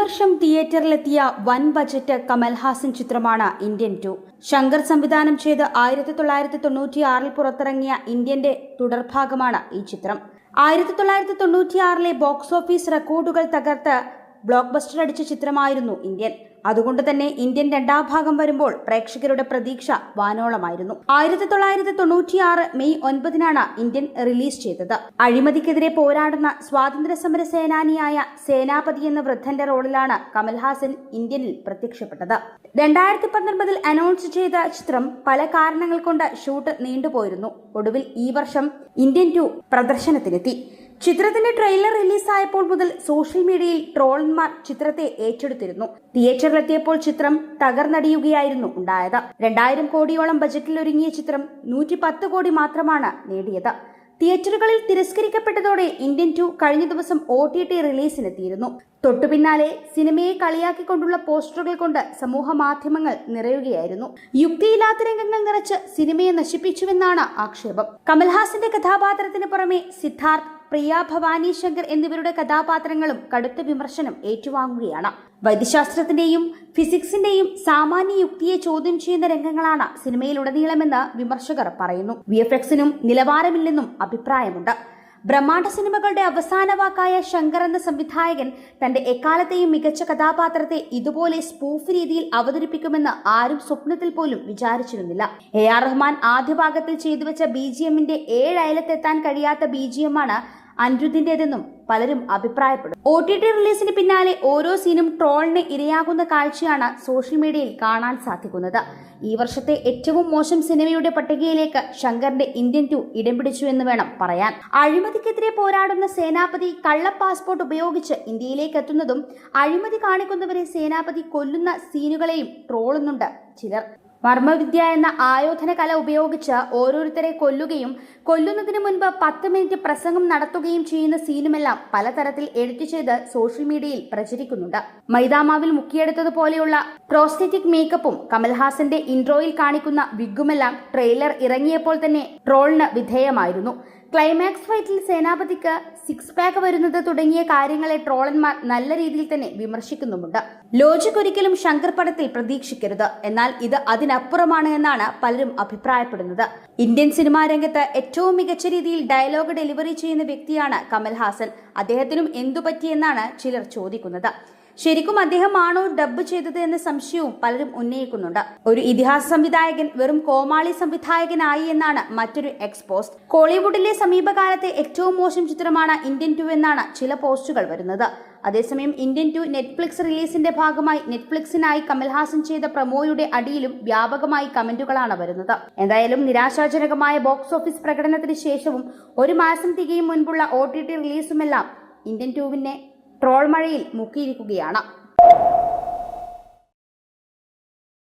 വർഷം തിയേറ്ററിലെത്തിയ വൻ ബജറ്റ് കമൽഹാസൻ ചിത്രമാണ് ഇന്ത്യൻ 2. ശങ്കർ സംവിധാനം ചെയ്ത് 1996 പുറത്തിറങ്ങിയ ഇന്ത്യന്റെ തുടർഭാഗമാണ് ഈ ചിത്രം. 1996 ബോക്സ് ഓഫീസ് റെക്കോർഡുകൾ തകർത്ത് ബ്ലോക്ക് ബസ്റ്റർ അടിച്ച ചിത്രമായിരുന്നു ഇന്ത്യൻ. അതുകൊണ്ട് തന്നെ ഇന്ത്യൻ രണ്ടാം ഭാഗം വരുമ്പോൾ പ്രേക്ഷകരുടെ പ്രതീക്ഷ വാനോളമായിരുന്നു. 1996 മെയ് 9 ഇന്ത്യൻ റിലീസ് ചെയ്തത്. അഴിമതിക്കെതിരെ പോരാടുന്ന സ്വാതന്ത്ര്യ സമര സേനാനിയായ സേനാപതി എന്ന വൃദ്ധന്റെ റോളിലാണ് കമൽഹാസൻ ഇന്ത്യനിൽ പ്രത്യക്ഷപ്പെട്ടത്. 2019 അനൗൺസ് ചെയ്ത ചിത്രം പല കാരണങ്ങൾ കൊണ്ട് ഷൂട്ട് നീണ്ടുപോയിരുന്നു. ഒടുവിൽ ഈ വർഷം ഇന്ത്യൻ 2 പ്രദർശനത്തിനെത്തി. ചിത്രത്തിന്റെ ട്രെയിലർ റിലീസായപ്പോൾ മുതൽ സോഷ്യൽ മീഡിയയിൽ ട്രോളന്മാർ ചിത്രത്തെ ഏറ്റെടുത്തിരുന്നു. തിയേറ്ററിലെത്തിയപ്പോൾ ചിത്രം തകർന്നടിയുകയായിരുന്നു ഉണ്ടായത്. 2000 കോടിയോളം ബജറ്റിൽ ഒരുങ്ങിയ ചിത്രം 110 കോടി മാത്രമാണ് നേടിയത്. തിയേറ്ററുകളിൽ തിരസ്കരിക്കപ്പെട്ടതോടെ ഇന്ത്യൻ 2 കഴിഞ്ഞ ദിവസം OTT റിലീസിനെത്തിയിരുന്നു. തൊട്ടുപിന്നാലെ സിനിമയെ കളിയാക്കിക്കൊണ്ടുള്ള പോസ്റ്ററുകൾ കൊണ്ട് സമൂഹ മാധ്യമങ്ങൾ നിറയുകയായിരുന്നു. യുക്തിയില്ലാത്ത രംഗങ്ങൾ നിറച്ച് സിനിമയെ നശിപ്പിച്ചുവെന്നാണ് ആക്ഷേപം. കമൽഹാസന്റെ കഥാപാത്രത്തിന് പുറമെ സിദ്ധാർത്ഥ്, പ്രിയ ഭവാനി ശങ്കർ എന്നിവരുടെ കഥാപാത്രങ്ങളും കടുത്ത വിമർശനം ഏറ്റുവാങ്ങുകയാണ്. വൈദ്യശാസ്ത്രത്തിന്റെയും ഫിസിക്സിന്റെയും സാമാന്യ യുക്തിയെ ചോദ്യം ചെയ്യുന്ന രംഗങ്ങളാണ് സിനിമയിലുടനീളമെന്ന് വിമർശകർ പറയുന്നു. VFXനും നിലവാരമില്ലെന്നും അഭിപ്രായമുണ്ട്. ബ്രഹ്മാണ്ഡ സിനിമകളുടെ അവസാന വാക്കായ ശങ്കർ എന്ന സംവിധായകൻ തന്റെ എക്കാലത്തെയും മികച്ച കഥാപാത്രത്തെ ഇതുപോലെ സ്പൂഫ് രീതിയിൽ അവതരിപ്പിക്കുമെന്ന് ആരും സ്വപ്നത്തിൽ പോലും വിചാരിച്ചിരുന്നില്ല. AR റഹ്മാൻ ആദ്യ ഭാഗത്തിൽ ചെയ്തുവെച്ച BGMന്റെ 7 അയലത്തെത്താൻ കഴിയാത്ത BGMമാണ് അനിരുദ്ധിന്റേതെന്നും പലരും അഭിപ്രായപ്പെടും. OTT റിലീസിന് പിന്നാലെ ഓരോ സീനും ട്രോളിന് ഇരയാകുന്ന കാഴ്ചയാണ് സോഷ്യൽ മീഡിയയിൽ കാണാൻ സാധിക്കുന്നത്. ഈ വർഷത്തെ ഏറ്റവും മോശം സിനിമയുടെ പട്ടികയിലേക്ക് ശങ്കറിന്റെ ഇന്ത്യൻ 2 ഇടം പിടിച്ചു എന്ന് വേണം പറയാൻ. അഴിമതിക്കെതിരെ പോരാടുന്ന സേനാപതി കള്ള പാസ്പോർട്ട് ഉപയോഗിച്ച് ഇന്ത്യയിലേക്ക് എത്തുന്നതും അഴിമതി കാണിക്കുന്നവരെ സേനാപതി കൊല്ലുന്ന സീനുകളെയും ട്രോളുന്നുണ്ട് ചിലർ. മർമ്മവിദ്യ എന്ന ആയോധന കല ഉപയോഗിച്ച് ഓരോരുത്തരെ കൊല്ലുന്നതിന് മുൻപ് 10 മിനിറ്റ് പ്രസംഗം നടത്തുകയും ചെയ്യുന്ന സീനുമെല്ലാം പലതരത്തിൽ എഡിറ്റ് ചെയ്ത് സോഷ്യൽ മീഡിയയിൽ പ്രചരിക്കുന്നുണ്ട്. മൈദാമാവിൽ മുക്കിയെടുത്തതുപോലെയുള്ള പ്രോസ്തെറ്റിക് മേക്കപ്പും കമൽഹാസന്റെ ഇൻട്രോയിൽ കാണിക്കുന്ന വിഗുമെല്ലാം ട്രെയിലർ ഇറങ്ങിയപ്പോൾ തന്നെ ട്രോളിന് വിധേയമായിരുന്നു. ക്ലൈമാക്സ് ഫൈറ്റിൽ സേനാപതിക്ക് 6 പാക്ക് വരുന്നത് തുടങ്ങിയ കാര്യങ്ങളെ ട്രോളന്മാർ നല്ല രീതിയിൽ തന്നെ വിമർശിക്കുന്നുമുണ്ട്. ലോജിക് ഒരിക്കലും ശങ്കർ പടത്തിൽ പ്രതീക്ഷിക്കരുത്, എന്നാൽ ഇത് അതിനപ്പുറമാണ് എന്നാണ് പലരും അഭിപ്രായപ്പെടുന്നത്. ഇന്ത്യൻ സിനിമാ രംഗത്ത് ഏറ്റവും മികച്ച രീതിയിൽ ഡയലോഗ് ഡെലിവറി ചെയ്യുന്ന വ്യക്തിയാണ് കമൽഹാസൻ. അദ്ദേഹത്തിനും എന്തുപറ്റിയെന്നാണ് ചിലർ ചോദിക്കുന്നത്. ശരിക്കും അദ്ദേഹമാണോ ഡബ് ചെയ്തത് എന്ന സംശയവും പലരും ഉന്നയിക്കുന്നുണ്ട്. ഒരു ഇതിഹാസ സംവിധായകൻ വെറും കോമാളി സംവിധായകനായി എന്നാണ് മറ്റൊരു എക്സ്പോസ്റ്റ്. കോളിവുഡിലെ സമീപകാലത്തെ ഏറ്റവും മോശം ചിത്രമാണ് ഇന്ത്യൻ 2 എന്നാണ് ചില പോസ്റ്റുകൾ വരുന്നത്. അതേസമയം ഇന്ത്യൻ 2 നെറ്റ്ഫ്ലിക്സ് റിലീസിന്റെ ഭാഗമായി നെറ്റ്ഫ്ലിക്സിനായി കമൽഹാസൻ ചെയ്ത പ്രൊമോയുടെ അടിയിലും വ്യാപകമായി കമന്റുകളാണ് വരുന്നത്. എന്തായാലും നിരാശാജനകമായ ബോക്സ് ഓഫീസ് പ്രകടനത്തിന് ശേഷവും 1 മാസം തികയും മുൻപുള്ള OTT റിലീസുമെല്ലാം ഇന്ത്യൻ 2 ട്രോൾ മഴയിൽ മുക്കിയിരിക്കുകയാണ്.